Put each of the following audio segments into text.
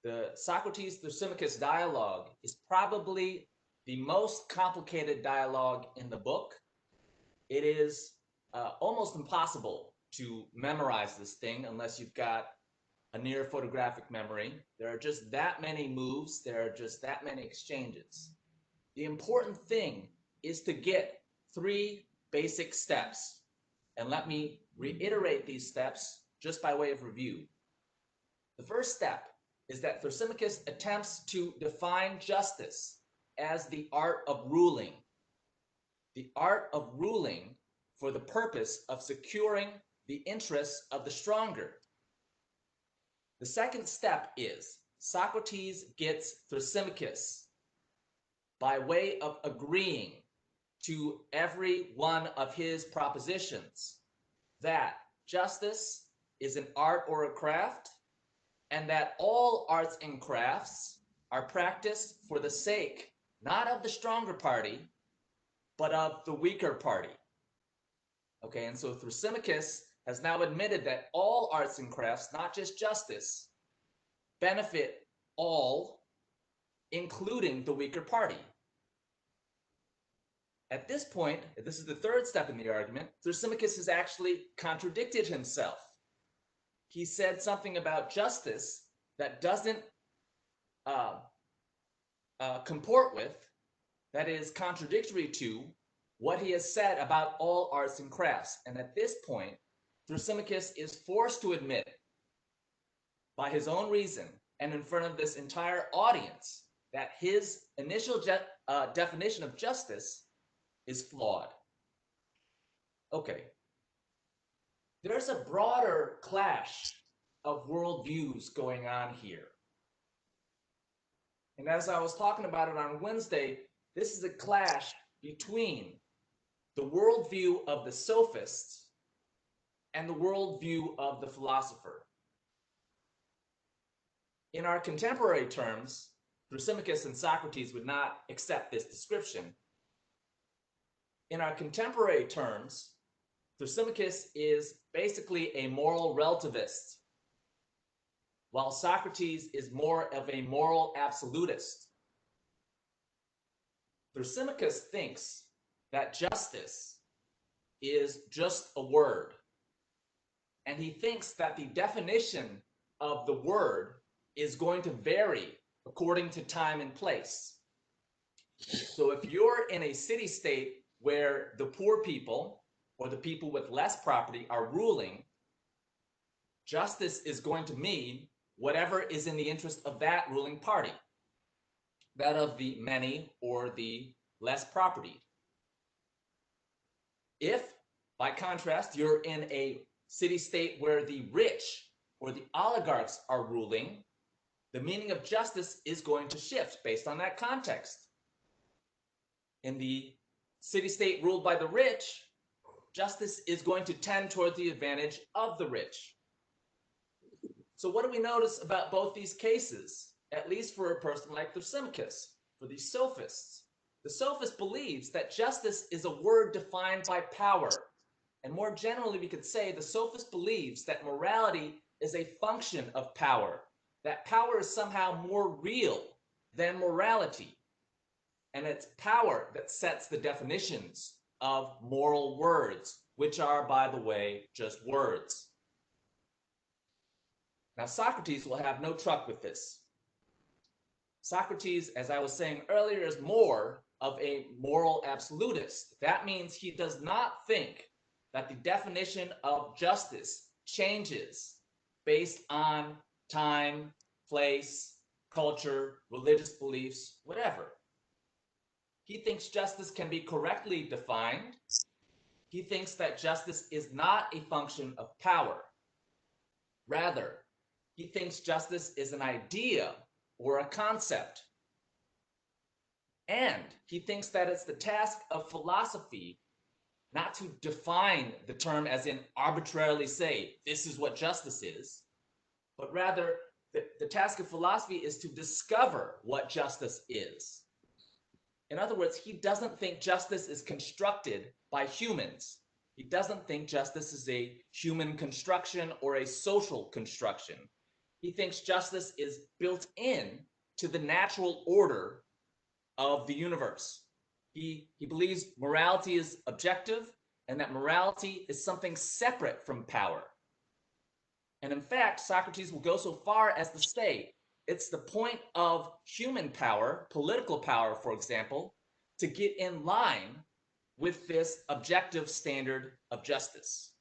The Socrates-Thrasymachus dialogue is probably the most complicated dialogue in the book. It is almost impossible to memorize this thing unless you've got a near photographic memory. There are just that many moves. There are just that many exchanges. The important thing is to get 3 basic steps. And let me reiterate these steps just by way of review. The first step is that Thrasymachus attempts to define justice as the art of ruling. The art of ruling for the purpose of securing the interests of the stronger. The second step is Socrates gets Thrasymachus by way of agreeing to every one of his propositions that justice is an art or a craft, and that all arts and crafts are practiced for the sake, not of the stronger party, but of the weaker party. Okay, and so Thrasymachus has now admitted that all arts and crafts, not just justice, benefit all, including the weaker party. At this point, this is the third step in the argument, Thrasymachus has actually contradicted himself. He said something about justice that doesn't comport with, that is contradictory to, what he has said about all arts and crafts. And at this point, Thrasymachus is forced to admit, by his own reason and in front of this entire audience, that his initial definition of justice is flawed. Okay. There's a broader clash of worldviews going on here. And as I was talking about it on Wednesday, this is a clash between the worldview of the sophists and the worldview of the philosopher. In our contemporary terms, Thrasymachus and Socrates would not accept this description. In our contemporary terms, Thrasymachus is basically a moral relativist, while Socrates is more of a moral absolutist. Thrasymachus thinks that justice is just a word, and he thinks that the definition of the word is going to vary according to time and place. So if you're in a city-state where the poor people or the people with less property are ruling, justice is going to mean whatever is in the interest of that ruling party, that of the many or the less property. If, by contrast, you're in a city-state where the rich or the oligarchs are ruling, the meaning of justice is going to shift based on that context. In the city-state ruled by the rich, justice is going to tend toward the advantage of the rich. So what do we notice about both these cases, at least for a person like Thrasymachus, for these sophists? The sophist believes that justice is a word defined by power. And more generally, we could say the sophist believes that morality is a function of power, that power is somehow more real than morality. And it's power that sets the definitions of moral words, which are, by the way, just words. Now, Socrates will have no truck with this. Socrates, as I was saying earlier, is more of a moral absolutist. That means he does not think that the definition of justice changes based on time, place, culture, religious beliefs, whatever. He thinks justice can be correctly defined. He thinks that justice is not a function of power. Rather, he thinks justice is an idea or a concept. And he thinks that it's the task of philosophy not to define the term as in arbitrarily say, this is what justice is, but rather the task of philosophy is to discover what justice is. In other words, he doesn't think justice is constructed by humans. He doesn't think justice is a human construction or a social construction. He thinks justice is built in to the natural order of the universe. He believes morality is objective and that morality is something separate from power. And in fact, Socrates will go so far as to say it's the point of human power, political power, for example, to get in line with this objective standard of justice.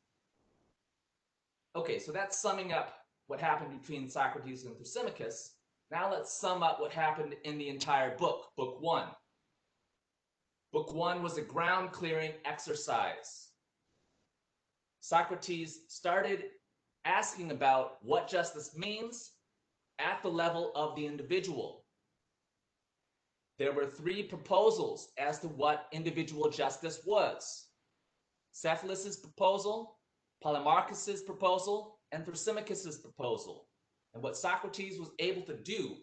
Okay, so that's summing up what happened between Socrates and Thrasymachus. Now let's sum up what happened in the entire book, Book 1. Book 1 was a ground clearing exercise. Socrates started asking about what justice means at the level of the individual. There were 3 proposals as to what individual justice was: Cephalus's proposal, Polemarchus's proposal, and Thrasymachus's proposal. And what Socrates was able to do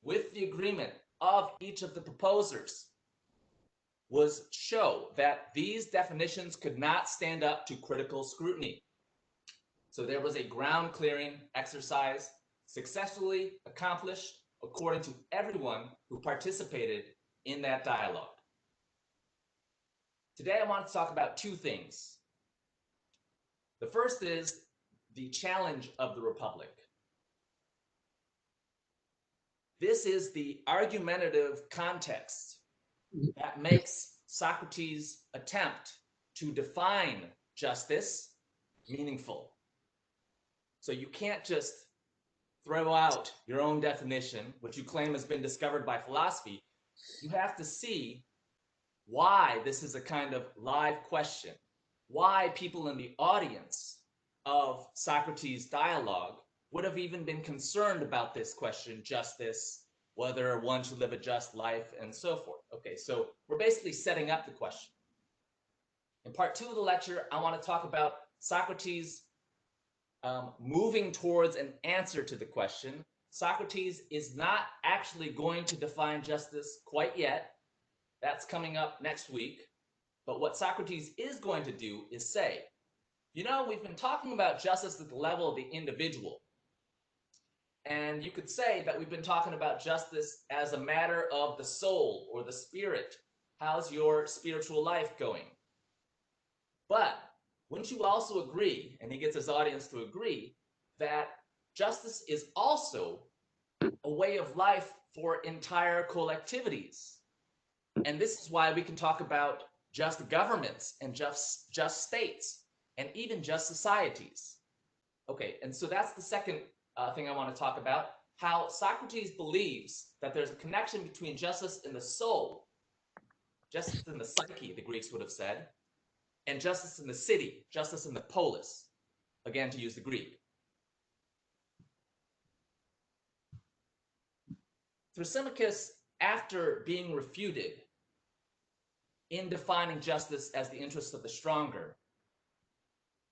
with the agreement of each of the proposers was show that these definitions could not stand up to critical scrutiny. So there was a ground clearing exercise successfully accomplished according to everyone who participated in that dialogue. Today I want to talk about 2 things. The first is the challenge of the Republic. This is the argumentative context that makes Socrates' attempt to define justice meaningful. So you can't just throw out your own definition, which you claim has been discovered by philosophy. You have to see why this is a kind of live question, why people in the audience of Socrates' dialogue would have even been concerned about this question, justice, whether one should live a just life, and so forth. Okay, so we're basically setting up the question. In part 2 of the lecture, I want to talk about Socrates moving towards an answer to the question. Socrates is not actually going to define justice quite yet. That's coming up next week. But what Socrates is going to do is say, you know, we've been talking about justice at the level of the individual. And you could say that we've been talking about justice as a matter of the soul or the spirit. How's your spiritual life going? But wouldn't you also agree, and he gets his audience to agree, that justice is also a way of life for entire collectivities? And this is why we can talk about just governments and just states and even just societies. Okay, and so that's the second thing I want to talk about, how Socrates believes that there's a connection between justice in the soul, justice in the psyche, the Greeks would have said, and justice in the city, justice in the polis, again, to use the Greek. Thrasymachus, after being refuted in defining justice as the interest of the stronger,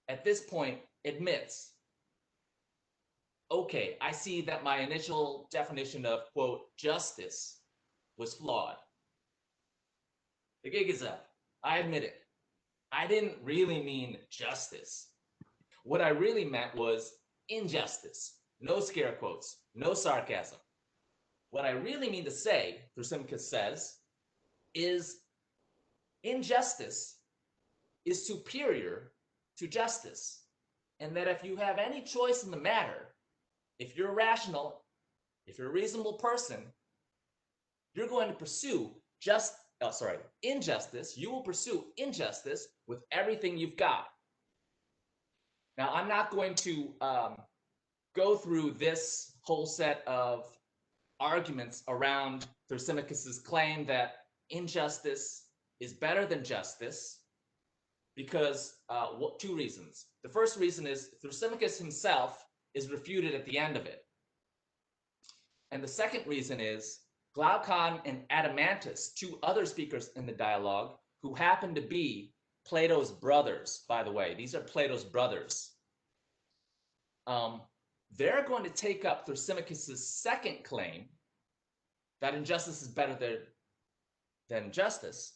at this point admits, okay, I see that my initial definition of, quote, justice was flawed. The gig is up. I admit it. I didn't really mean justice. What I really meant was injustice. No scare quotes, no sarcasm. What I really mean to say, Thrasymachus says, is injustice is superior to justice. And that if you have any choice in the matter, if you're rational, if you're a reasonable person, you're going to pursue injustice. You will pursue injustice with everything you've got. Now, I'm not going to go through this whole set of arguments around Thrasymachus's claim that injustice is better than justice, because 2 reasons. The first reason is Thrasymachus himself is refuted at the end of it. And the second reason is Glaucon and Adeimantus, 2 other speakers in the dialogue, who happen to be Plato's brothers, by the way. These are Plato's brothers. They're going to take up Thrasymachus's second claim that injustice is better than justice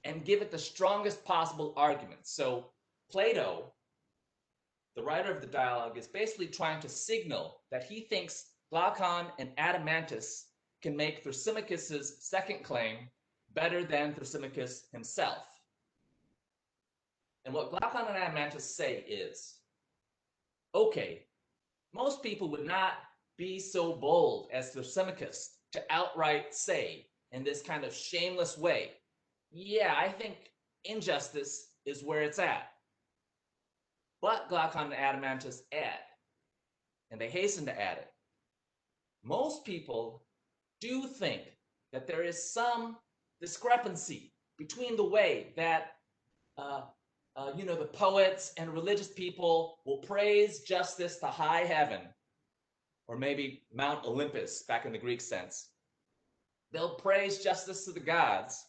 and give it the strongest possible argument. So Plato the writer of the dialogue, is basically trying to signal that he thinks Glaucon and Adeimantus can make Thrasymachus's second claim better than Thrasymachus himself. And what Glaucon and Adeimantus say is, okay, most people would not be so bold as Thrasymachus to outright say in this kind of shameless way, yeah, I think injustice is where it's at. But Glaucon and Adeimantus add, and they hasten to add it, most people do think that there is some discrepancy between the way that the poets and religious people will praise justice to high heaven, or maybe Mount Olympus back in the Greek sense. They'll praise justice to the gods,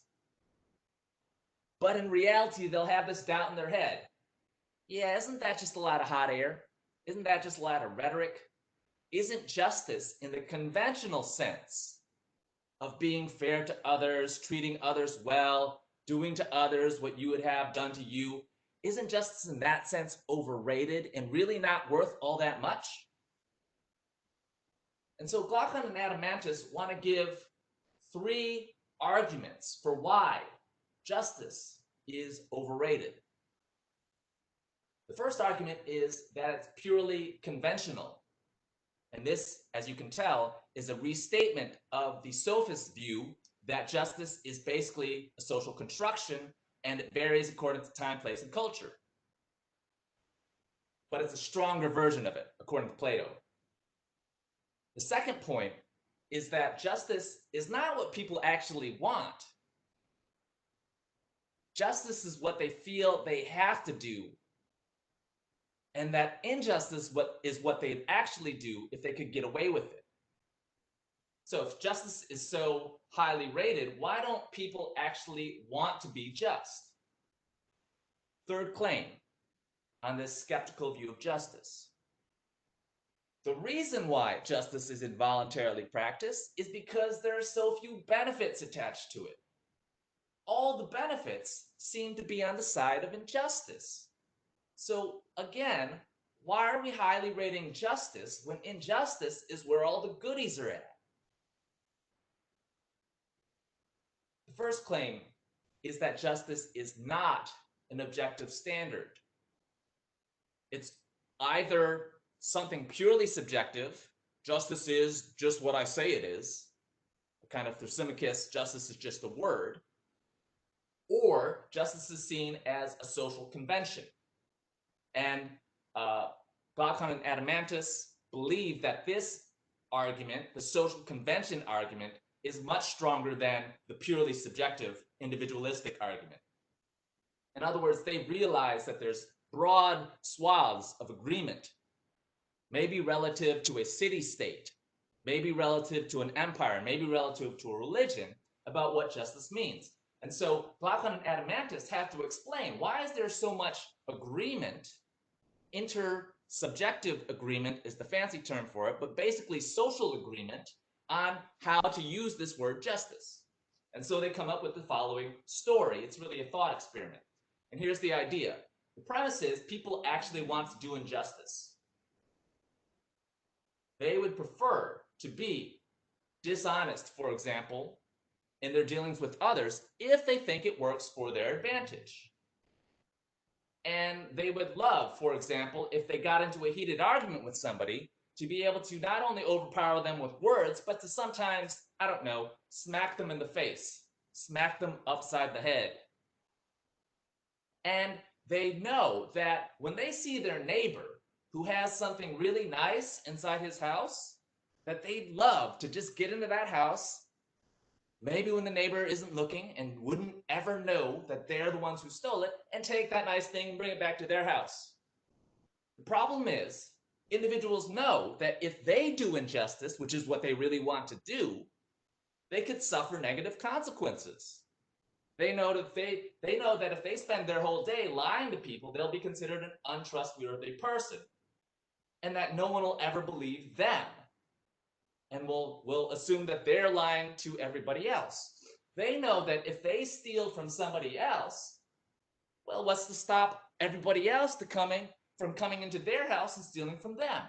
but in reality, they'll have this doubt in their head. Yeah, isn't that just a lot of hot air? Isn't that just a lot of rhetoric? Isn't justice in the conventional sense of being fair to others, treating others well, doing to others what you would have done to you, isn't justice in that sense overrated and really not worth all that much? And so Glaucon and Adeimantus want to give 3 arguments for why justice is overrated. The first argument is that it's purely conventional. And this, as you can tell, is a restatement of the sophist view that justice is basically a social construction and it varies according to time, place, and culture. But it's a stronger version of it, according to Plato. The second point is that justice is not what people actually want. Justice is what they feel they have to do, and that injustice is what they'd actually do if they could get away with it. So if justice is so highly rated, why don't people actually want to be just? Third claim on this skeptical view of justice. The reason why justice is involuntarily practiced is because there are so few benefits attached to it. All the benefits seem to be on the side of injustice. So again, why are we highly rating justice when injustice is where all the goodies are at? The first claim is that justice is not an objective standard. It's either something purely subjective, justice is just what I say it is, kind of Thrasymachus, justice is just a word, or justice is seen as a social convention. And Glaucon and Adeimantus believe that this argument, the social convention argument, is much stronger than the purely subjective individualistic argument. In other words, they realize that there's broad swaths of agreement, maybe relative to a city-state, maybe relative to an empire, maybe relative to a religion, about what justice means. And so Glaucon and Adeimantus have to explain, why is there so much agreement? Intersubjective agreement is the fancy term for it, but basically social agreement on how to use this word justice. And so they come up with the following story. It's really a thought experiment. And here's the idea. The premise is people actually want to do injustice. They would prefer to be dishonest, for example, in their dealings with others if they think it works for their advantage. And they would love, for example, if they got into a heated argument with somebody, to be able to not only overpower them with words, but to sometimes, I don't know, smack them in the face, smack them upside the head. And they know that when they see their neighbor who has something really nice inside his house, that they'd love to just get into that house, maybe when the neighbor isn't looking and wouldn't ever know that they're the ones who stole it, and take that nice thing and bring it back to their house. The problem is, individuals know that if they do injustice, which is what they really want to do, they could suffer negative consequences. They know that if they spend their whole day lying to people, they'll be considered an untrustworthy person, and that no one will ever believe them, and will assume that they're lying to everybody else. They know that if they steal from somebody else, well, what's to stop everybody else to coming from coming into their house and stealing from them.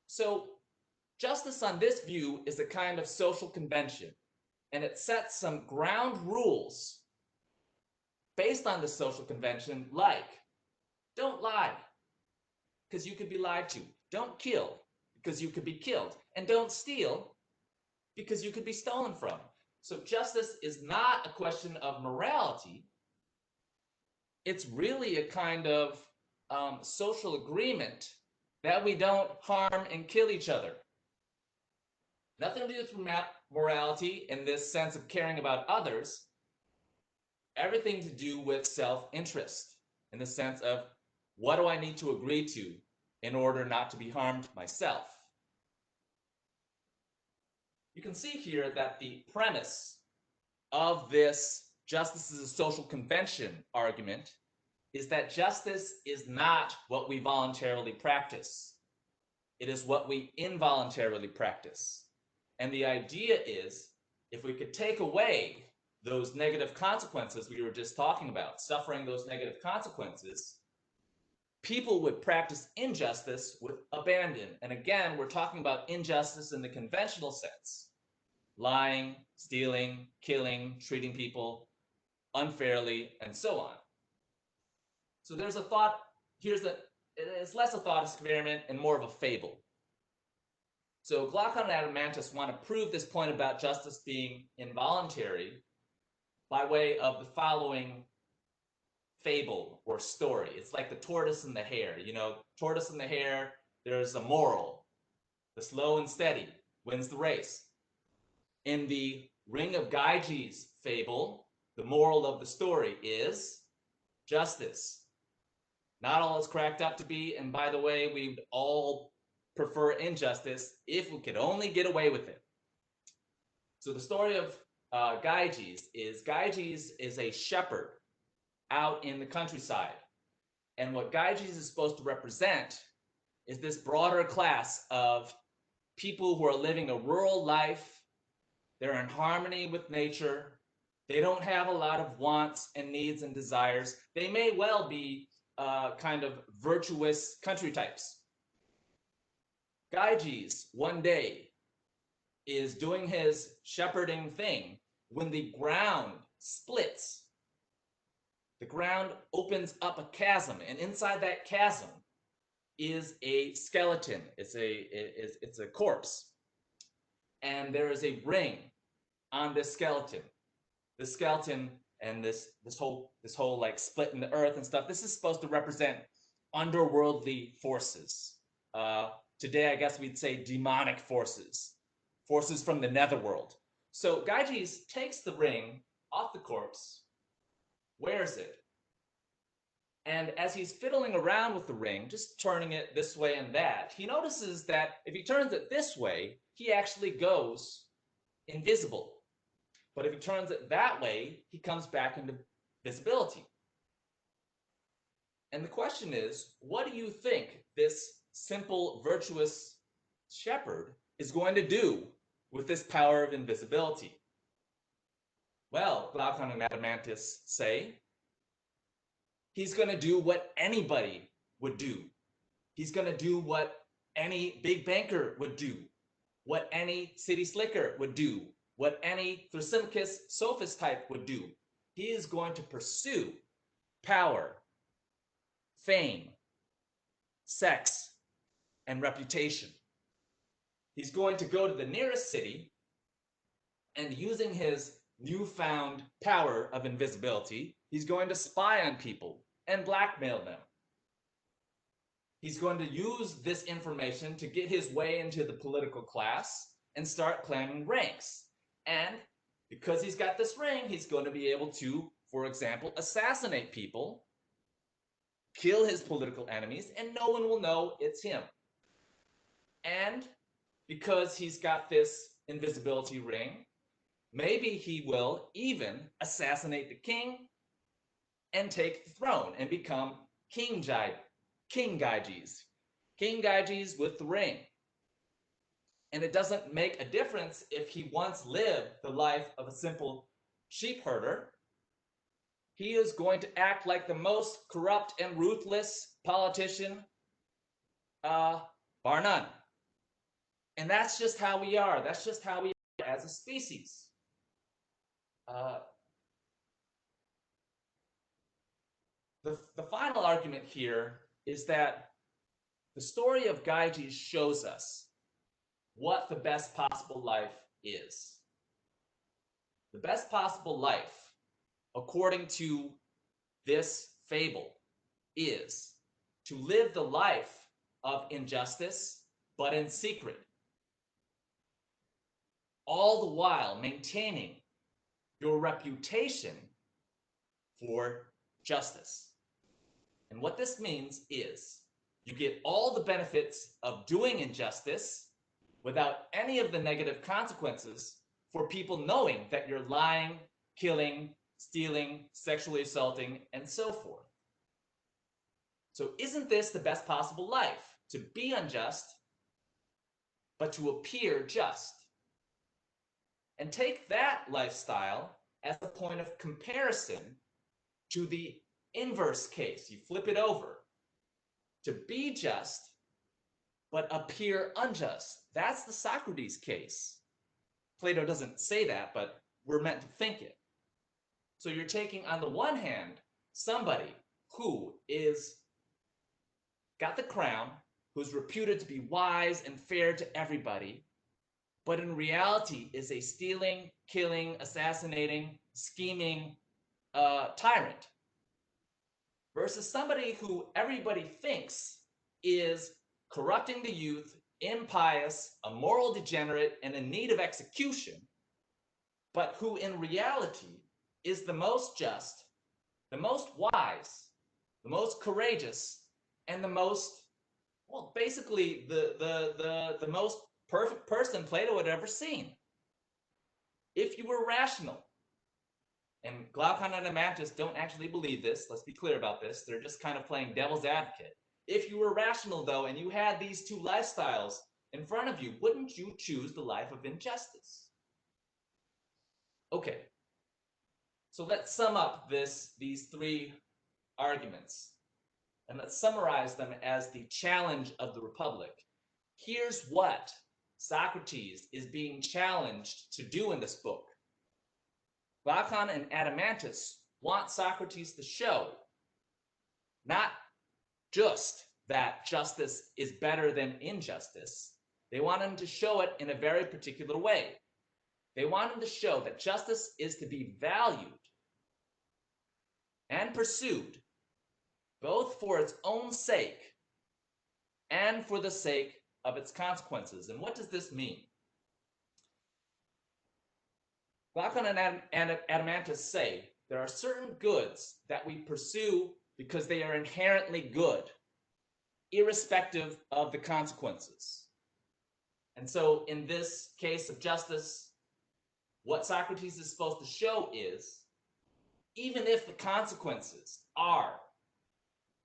So justice on this view is a kind of social convention, and it sets some ground rules based on the social convention, like don't lie, because you could be lied to. Don't kill, because you could be killed. And don't steal, because you could be stolen from. So justice is not a question of morality. It's really a kind of social agreement that we don't harm and kill each other. Nothing to do with morality in this sense of caring about others. Everything to do with self-interest in the sense of what do I need to agree to in order not to be harmed myself. You can see here that the premise of this justice is a social convention argument is that justice is not what we voluntarily practice. It is what we involuntarily practice. And the idea is, if we could take away those negative consequences we were just talking about, suffering those negative consequences, people would practice injustice with abandon. And again, we're talking about injustice in the conventional sense. Lying, stealing, killing, treating people unfairly, and so on. So there's a thought, it's less a thought experiment and more of a fable. So Glaucon and Adeimantus want to prove this point about justice being involuntary by way of the following fable or story. It's like the tortoise and the hare. You know, tortoise and the hare, there's a moral. The slow and steady wins the race. In the Ring of Gyges fable, the moral of the story is justice. Not all it's cracked up to be, and by the way, we'd all prefer injustice if we could only get away with it. So the story of Gyges is a shepherd out in the countryside. And what Gyges is supposed to represent is this broader class of people who are living a rural life. They're in harmony with nature. They don't have a lot of wants and needs and desires. They may well be kind of virtuous country types. Gyges one day is doing his shepherding thing when the ground splits. The ground opens up a chasm, and inside that chasm is a skeleton. It's a corpse. And there is a ring on this skeleton. The skeleton and this whole like split in the earth and stuff. This is supposed to represent underworldly forces. Today, I guess we'd say demonic forces from the netherworld. So Gyges takes the ring off the corpse, wears it, and as he's fiddling around with the ring, just turning it this way and that, he notices that if he turns it this way, he actually goes invisible. But if he turns it that way, he comes back into visibility. And the question is, what do you think this simple, virtuous shepherd is going to do with this power of invisibility? Well, Glaucon and Adeimantus say, he's going to do what anybody would do. He's going to do what any big banker would do, what any city slicker would do, what any Thrasymachus sophist type would do. He is going to pursue power, fame, sex, and reputation. He's going to go to the nearest city and, using his newfound power of invisibility, he's going to spy on people and blackmail them. He's going to use this information to get his way into the political class and start claiming ranks. And because he's got this ring, he's going to be able to, for example, assassinate people, kill his political enemies, and no one will know it's him. And because he's got this invisibility ring, maybe he will even assassinate the king and take the throne and become King Gyges. King Gyges with the ring. And it doesn't make a difference if he once lived the life of a simple sheep herder. he is going to act like the most corrupt and ruthless politician, bar none. And that's just how we are. That's just how we are as a species. Uh, the final argument here is that the story of Gyges shows us what the best possible life is. The best possible life, according to this fable, is to live the life of injustice, but in secret, all the while maintaining your reputation for justice. And what this means is you get all the benefits of doing injustice without any of the negative consequences for people knowing that you're lying, killing, stealing, sexually assaulting, and so forth. So isn't this the best possible life? To be unjust, but to appear just. And take that lifestyle as a point of comparison to the inverse case. You flip it over. To be just, but appear unjust. That's the Socrates case. Plato doesn't say that, but we're meant to think it. So you're taking, on the one hand, somebody who is got the crown, who's reputed to be wise and fair to everybody, but in reality is a stealing, killing, assassinating, scheming tyrant, versus somebody who everybody thinks is corrupting the youth, impious, a moral degenerate, and in need of execution, but who in reality is the most just, the most wise, the most courageous, and the most, well, basically the most perfect person Plato had ever seen. If you were rational, and Glaucon and Adamantus don't actually believe this, let's be clear about this, they're just kind of playing devil's advocate. If you were rational, though, and you had these two lifestyles in front of you, wouldn't you choose the life of injustice? Okay, so let's sum up these three arguments, and let's summarize them as the challenge of the Republic. Here's what Socrates is being challenged to do in this book. Glaucon and Adamantus want Socrates to show not just that justice is better than injustice. They want him to show it in a very particular way. They want him to show that justice is to be valued and pursued both for its own sake and for the sake of its consequences. And what does this mean? Glaucon and Adamantus say there are certain goods that we pursue because they are inherently good, irrespective of the consequences. And so in this case of justice, what Socrates is supposed to show is, even if the consequences are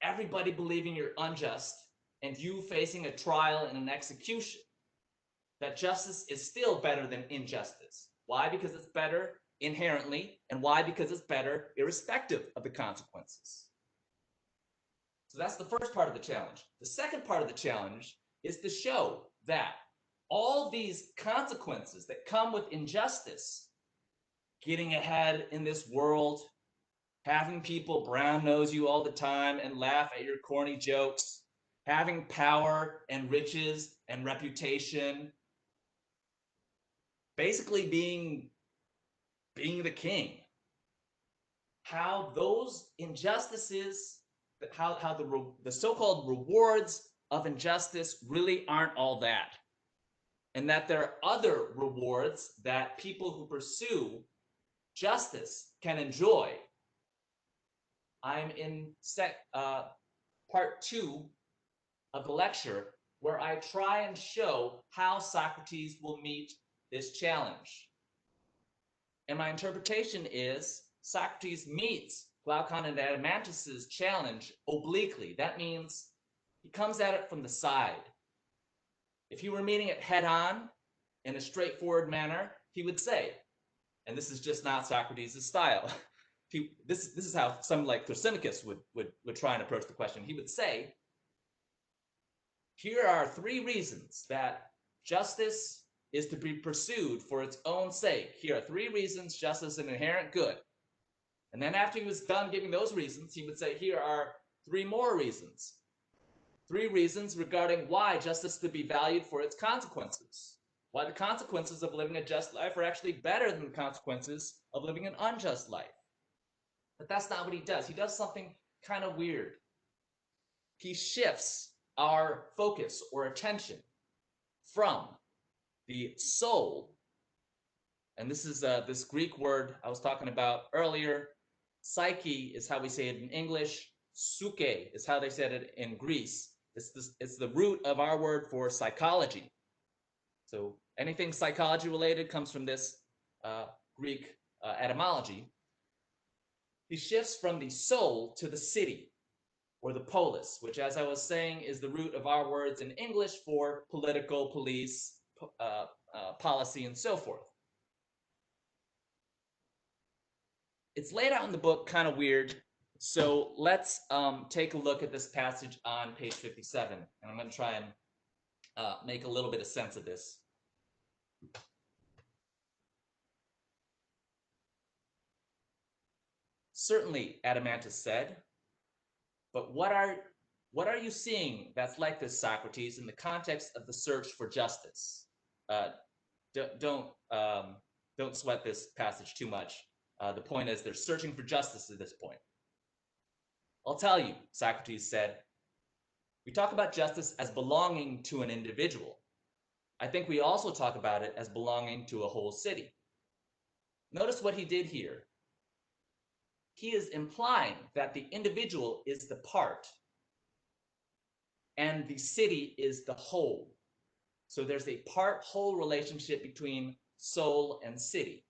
everybody believing you're unjust and you facing a trial and an execution, that justice is still better than injustice. Why? Because it's better inherently, and why? Because it's better irrespective of the consequences. So that's the first part of the challenge. The second part of the challenge is to show that all these consequences that come with injustice, getting ahead in this world, having people brown nose you all the time and laugh at your corny jokes, having power and riches and reputation, basically being the king, how those injustices, how the so-called rewards of injustice really aren't all that, and that there are other rewards that people who pursue justice can enjoy. I'm in part 2 of the lecture, where I try and show how Socrates will meet this challenge. And my interpretation is Socrates meets Glaucon and Adamantus's challenge obliquely. That means he comes at it from the side. If he were meeting it head on in a straightforward manner, he would say, and this is just not Socrates' style, this is how some like Thrasymachus would try and approach the question. He would say, here are three reasons that justice is to be pursued for its own sake. Here are three reasons justice is an inherent good. And then after he was done giving those reasons, he would say, here are three more reasons. Three reasons regarding why justice is to be valued for its consequences. Why the consequences of living a just life are actually better than the consequences of living an unjust life. But that's not what he does. He does something kind of weird. He shifts our focus or attention from the soul, and this is this Greek word I was talking about earlier. Psyche is how we say it in English. Suke is how they said it in Greece. It's the root of our word for psychology. So anything psychology related comes from this Greek etymology. He shifts from the soul to the city, or the polis, which, as I was saying, is the root of our words in English for political, police, policy, and so forth. It's laid out in the book kind of weird, so let's take a look at this passage on page 57, and I'm going to try and make a little bit of sense of this. Certainly, Adeimantus said, but what are you seeing that's like this, Socrates, in the context of the search for justice? Don't sweat this passage too much. The point is they're searching for justice at this point. I'll tell you, Socrates said, we talk about justice as belonging to an individual. I think we also talk about it as belonging to a whole city. Notice what he did here. He is implying that the individual is the part and the city is the whole. So there's a part-whole relationship between soul and city.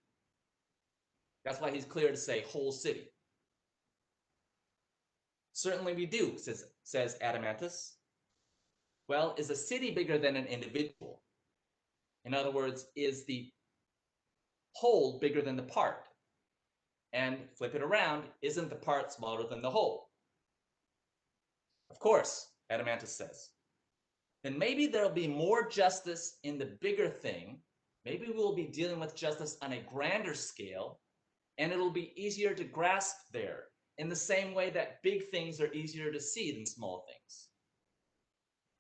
That's why he's clear to say whole city. Certainly we do, says Adeimantus. Well, is a city bigger than an individual? In other words, is the whole bigger than the part? And flip it around, isn't the part smaller than the whole? Of course, Adeimantus says. Then maybe there'll be more justice in the bigger thing. Maybe we'll be dealing with justice on a grander scale, and it'll be easier to grasp there, in the same way that big things are easier to see than small things.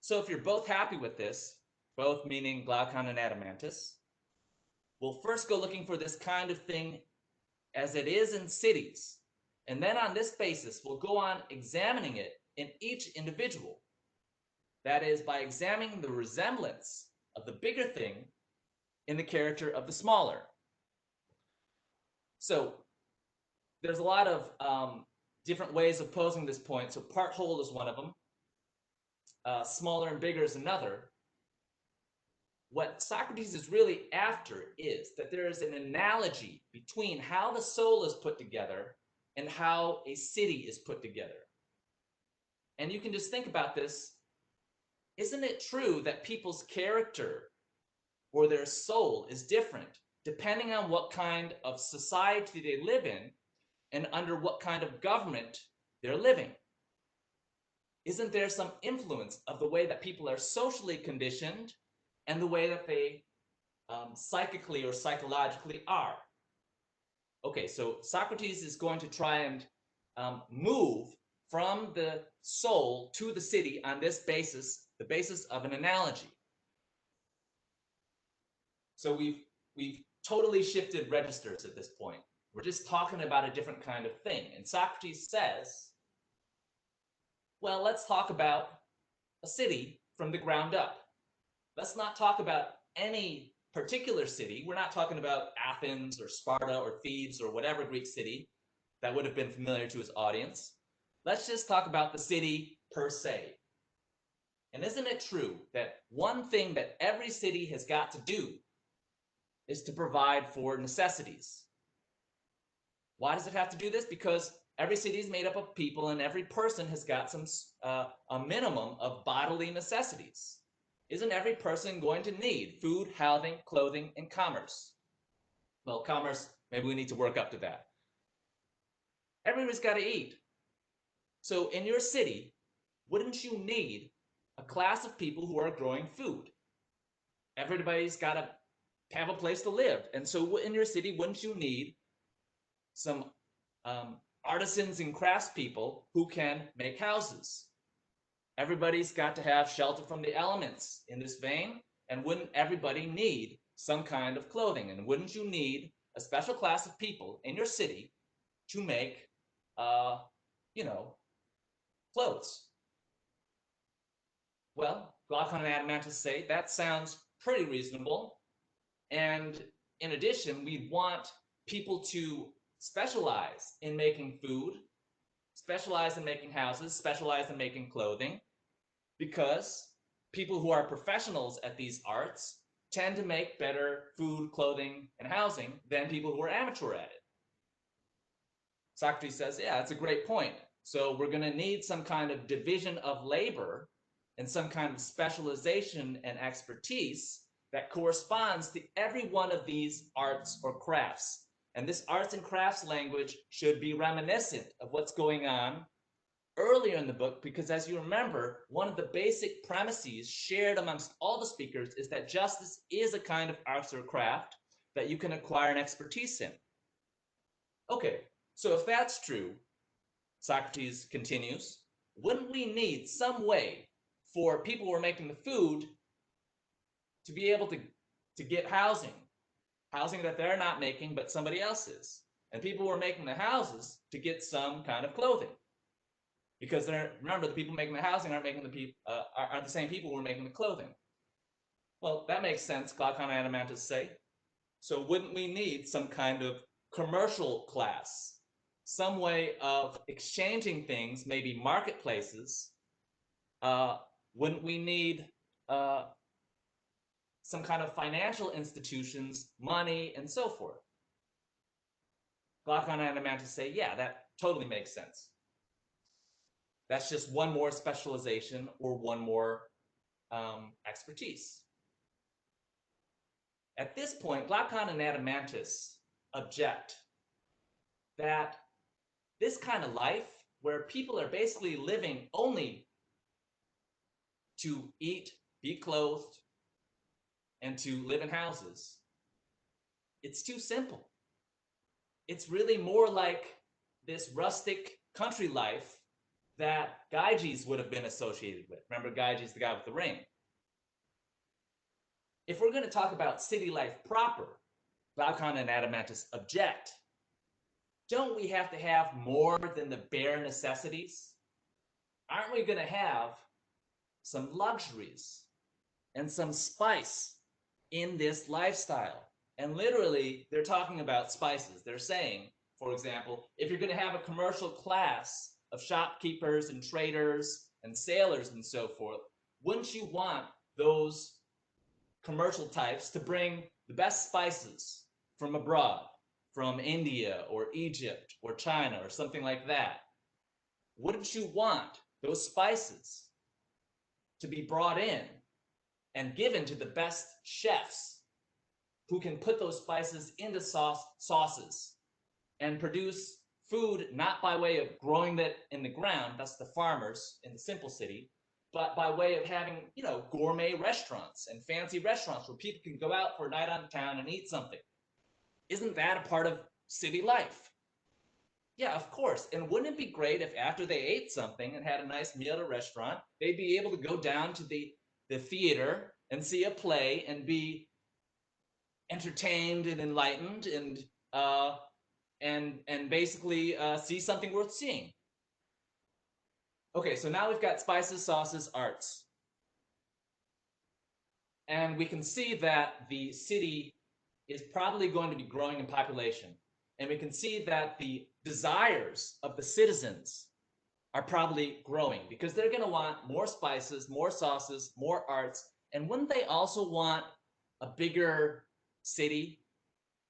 So if you're both happy with this, both meaning Glaucon and Adeimantus, we'll first go looking for this kind of thing as it is in cities. And then on this basis, we'll go on examining it in each individual. That is, by examining the resemblance of the bigger thing in the character of the smaller. So there's a lot of different ways of posing this point. So part whole is one of them. Smaller and bigger is another. What Socrates is really after is that there is an analogy between how the soul is put together and how a city is put together. And you can just think about this. Isn't it true that people's character or their soul is different depending on what kind of society they live in and under what kind of government they're living? Isn't there some influence of the way that people are socially conditioned and the way that they psychically or psychologically are? Okay, so Socrates is going to try and move from the soul to the city on this basis, the basis of an analogy. So we've totally shifted registers at this point. We're just talking about a different kind of thing. And Socrates says, well, let's talk about a city from the ground up. Let's not talk about any particular city. We're not talking about Athens or Sparta or Thebes or whatever Greek city that would have been familiar to his audience. Let's just talk about the city per se. And isn't it true that one thing that every city has got to do is to provide for necessities? Why does it have to do this? Because every city is made up of people and every person has got some a minimum of bodily necessities. Isn't every person going to need food, housing, clothing, and commerce? Well, commerce, maybe we need to work up to that. Everybody's got to eat. So in your city, wouldn't you need a class of people who are growing food? Everybody's got to have a place to live. And so in your city, wouldn't you need some artisans and craftspeople who can make houses? Everybody's got to have shelter from the elements in this vein. And wouldn't everybody need some kind of clothing? And wouldn't you need a special class of people in your city to make, uh, you know, clothes? Well, Glaucon and Adeimantus say that sounds pretty reasonable. And in addition, we want people to specialize in making food, specialize in making houses, specialize in making clothing, because people who are professionals at these arts tend to make better food, clothing, and housing than people who are amateur at it. Socrates says, yeah, that's a great point. So we're going to need some kind of division of labor and some kind of specialization and expertise that corresponds to every one of these arts or crafts. And this arts and crafts language should be reminiscent of what's going on earlier in the book, because as you remember, one of the basic premises shared amongst all the speakers is that justice is a kind of arts or craft that you can acquire an expertise in. Okay, so if that's true, Socrates continues, wouldn't we need some way for people who are making the food to be able to get housing that they're not making but somebody else is, and people who are making the houses to get some kind of clothing, because remember, the people making the housing aren't the same people who are making the clothing. Well, that makes sense, Glaucon and Adeimantus say. So wouldn't we need some kind of commercial class, some way of exchanging things, maybe marketplaces? Wouldn't we need some kind of financial institutions, money, and so forth? Glaucon and Adeimantus say, yeah, that totally makes sense. That's just one more specialization or one more expertise. At this point, Glaucon and Adeimantus object that this kind of life, where people are basically living only to eat, be clothed, and to live in houses, it's too simple. It's really more like this rustic country life that Gyges would have been associated with. Remember, Gyges, the guy with the ring. If we're going to talk about city life proper, Glaucon and Adeimantus object. Don't we have to have more than the bare necessities? Aren't we going to have some luxuries and some spice in this lifestyle? And literally, they're talking about spices. They're saying, for example, if you're going to have a commercial class of shopkeepers and traders and sailors and so forth, wouldn't you want those commercial types to bring the best spices from abroad, from India or Egypt or China or something like that? Wouldn't you want those spices to be brought in and given to the best chefs who can put those spices into sauces and produce food not by way of growing that in the ground, that's the farmers in the simple city, but by way of having, gourmet restaurants and fancy restaurants where people can go out for a night on town and eat something? Isn't that a part of city life? Yeah, of course. And wouldn't it be great if after they ate something and had a nice meal at a restaurant, they'd be able to go down to the theater and see a play and be entertained and enlightened and basically see something worth seeing? Okay, so now we've got spices, sauces, arts. And we can see that the city is probably going to be growing in population. And we can see that the desires of the citizens are probably growing because they're going to want more spices, more sauces, more arts. And wouldn't they also want a bigger city?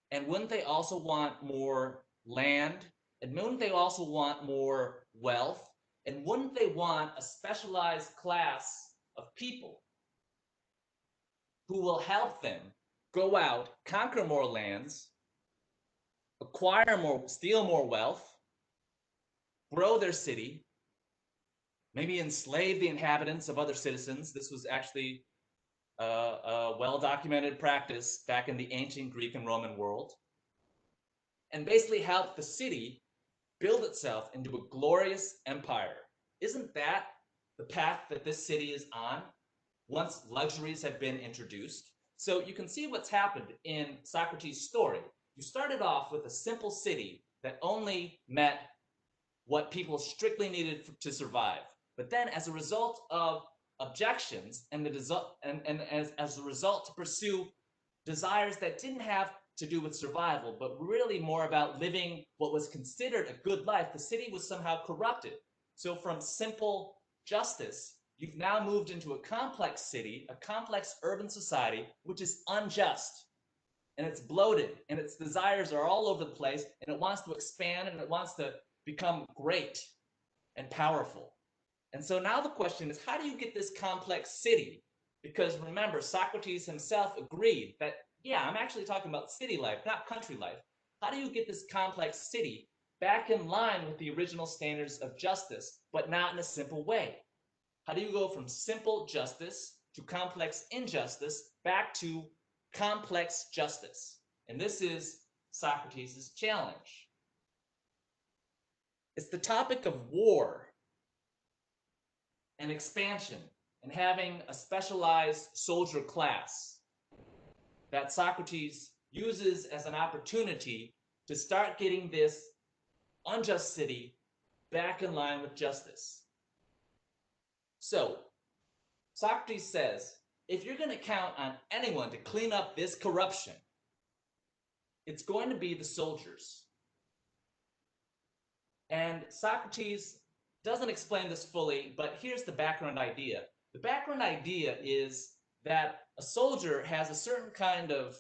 And wouldn't they also want more land? And wouldn't they also want more wealth? And wouldn't they want a specialized class of people who will help them go out, conquer more lands, acquire more, steal more wealth, grow their city, maybe enslave the inhabitants of other citizens. This was actually a well-documented practice back in the ancient Greek and Roman world, and basically help the city build itself into a glorious empire. Isn't that the path that this city is on once luxuries have been introduced? So you can see what's happened in Socrates' story. You started off with a simple city that only met what people strictly needed to survive. But then, as a result of objections and as a result to pursue desires that didn't have to do with survival, but really more about living what was considered a good life, the city was somehow corrupted. So from simple justice, you've now moved into a complex city, a complex urban society, which is unjust. And it's bloated, and its desires are all over the place, and it wants to expand, and it wants to become great and powerful. And so now the question is, how do you get this complex city? Because remember, Socrates himself agreed that, yeah, I'm actually talking about city life, not country life. How do you get this complex city back in line with the original standards of justice, but not in a simple way? How do you go from simple justice to complex injustice back to complex justice? And this is Socrates' challenge. It's the topic of war and expansion and having a specialized soldier class that Socrates uses as an opportunity to start getting this unjust city back in line with justice. So Socrates says, if you're going to count on anyone to clean up this corruption, it's going to be the soldiers. And Socrates doesn't explain this fully, but here's the background idea. The background idea is that a soldier has a certain kind of,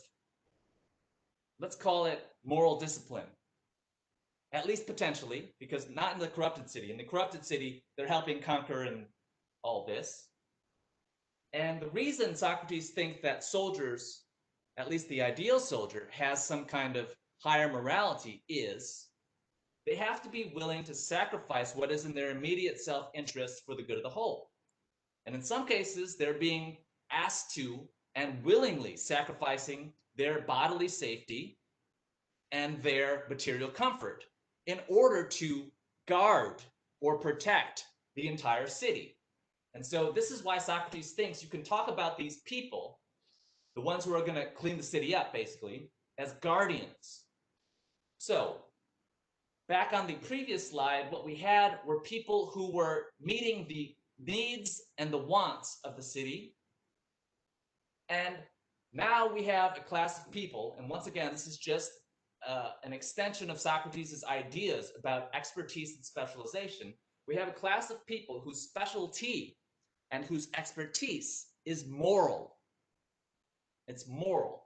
let's call it moral discipline, at least potentially, because not in the corrupted city. In the corrupted city, they're helping conquer and all this. And the reason Socrates thinks that soldiers, at least the ideal soldier, has some kind of higher morality is they have to be willing to sacrifice what is in their immediate self-interest for the good of the whole. And in some cases, they're being asked to and willingly sacrificing their bodily safety and their material comfort in order to guard or protect the entire city. And so this is why Socrates thinks you can talk about these people, the ones who are going to clean the city up, basically, as guardians. So back on the previous slide, what we had were people who were meeting the needs and the wants of the city. And now we have a class of people, and once again, this is just an extension of Socrates' ideas about expertise and specialization. We have a class of people whose specialty and whose expertise is moral. It's moral.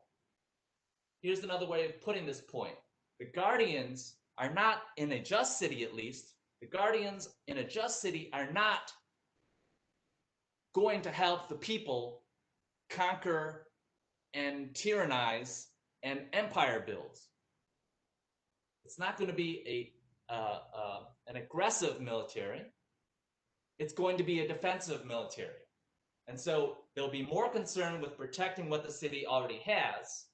Here's another way of putting this point. The guardians are not, in a just city at least, the guardians in a just city are not going to help the people conquer and tyrannize and empire build. It's not going to be an aggressive military. It's going to be a defensive military. And so they'll be more concerned with protecting what the city already has,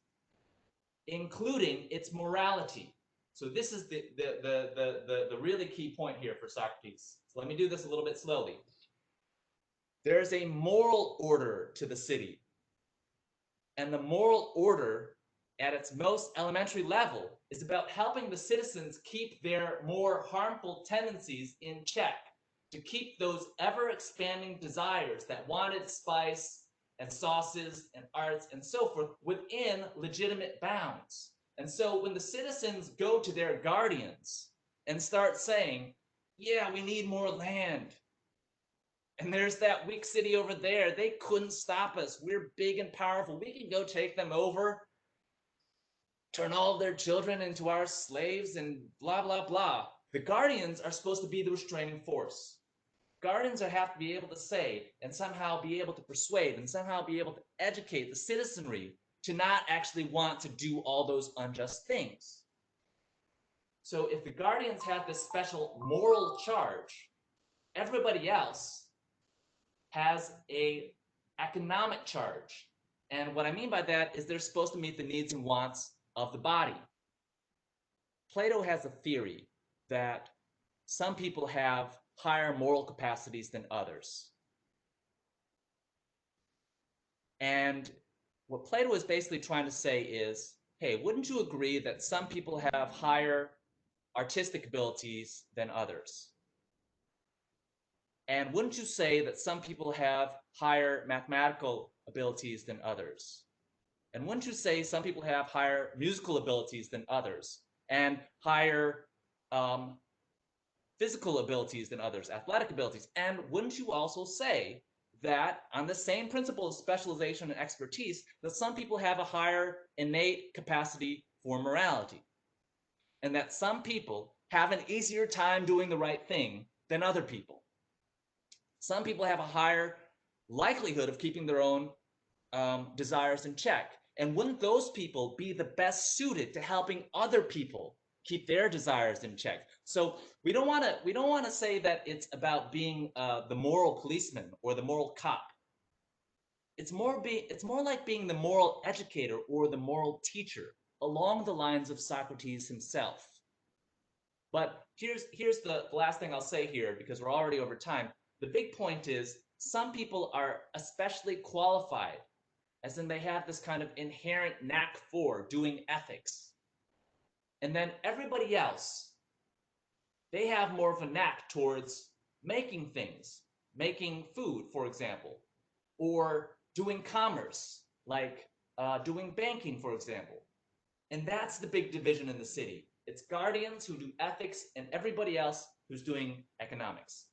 including its morality. So this is the really key point here for Socrates. So let me do this a little bit slowly. There is a moral order to the city. And the moral order at its most elementary level is about helping the citizens keep their more harmful tendencies in check, to keep those ever-expanding desires that wanted spice and sauces and arts and so forth within legitimate bounds. And so when the citizens go to their guardians and start saying, yeah, we need more land, and there's that weak city over there, they couldn't stop us, we're big and powerful, we can go take them over, turn all of their children into our slaves and blah, blah, blah. The guardians are supposed to be the restraining force. Guardians have to be able to say and somehow be able to persuade and somehow be able to educate the citizenry to not actually want to do all those unjust things. So if the guardians have this special moral charge, everybody else has a economic charge. And what I mean by that is they're supposed to meet the needs and wants of the body. Plato has a theory that some people have higher moral capacities than others. And what Plato is basically trying to say is, hey, wouldn't you agree that some people have higher artistic abilities than others? And wouldn't you say that some people have higher mathematical abilities than others? And wouldn't you say some people have higher musical abilities than others and higher physical abilities than others, athletic abilities? And wouldn't you also say that on the same principle of specialization and expertise, that some people have a higher innate capacity for morality, and that some people have an easier time doing the right thing than other people? Some people have a higher likelihood of keeping their own desires in check. And wouldn't those people be the best suited to helping other people keep their desires in check? So we don't want to say that it's about being the moral policeman or the moral cop. It's more like being the moral educator or the moral teacher along the lines of Socrates himself. But here's the last thing I'll say here, because we're already over time. The big point is some people are especially qualified, as in they have this kind of inherent knack for doing ethics. And then everybody else, they have more of a knack towards making things, making food, for example, or doing commerce, like doing banking, for example. And that's the big division in the city. It's guardians who do ethics and everybody else who's doing economics.